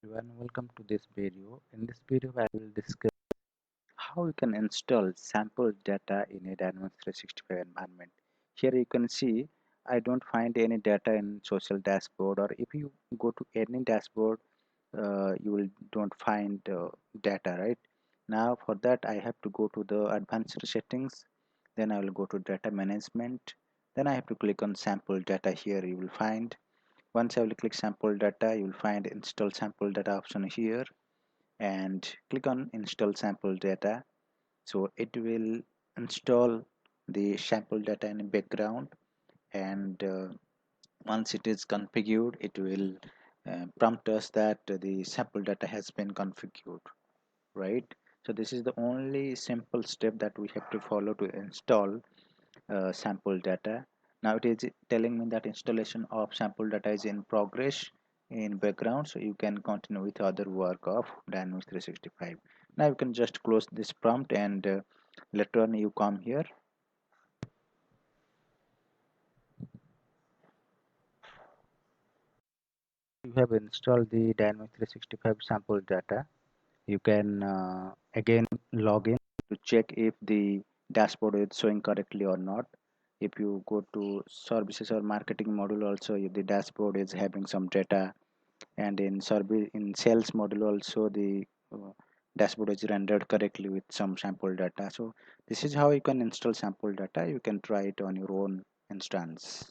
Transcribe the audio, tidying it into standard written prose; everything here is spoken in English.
Everyone, welcome to this video. In this video, I will discuss how you can install sample data in a Dynamics 365 environment. Here you can see I don't find any data in social dashboard, or if you go to any dashboard, you will don't find data, right? Now for that I have to go to the advanced settings, then I will go to data management, then I have to click on sample data. Here you will find, once I will click sample data, you will find install sample data option here, and click on install sample data. So it will install the sample data in the background, and once it is configured, it will prompt us that the sample data has been configured, right? So this is the only simple step that we have to follow to install sample data. Now it is telling me that installation of sample data is in progress in background, so you can continue with other work of Dynamics 365. Now you can just close this prompt, and later on you come here. You have installed the Dynamics 365 sample data. You can again log in to check if the dashboard is showing correctly or not. If you go to services or marketing module, also the dashboard is having some data, and in service in sales module also the dashboard is rendered correctly with some sample data. So this is how you can install sample data. You can try it on your own instance.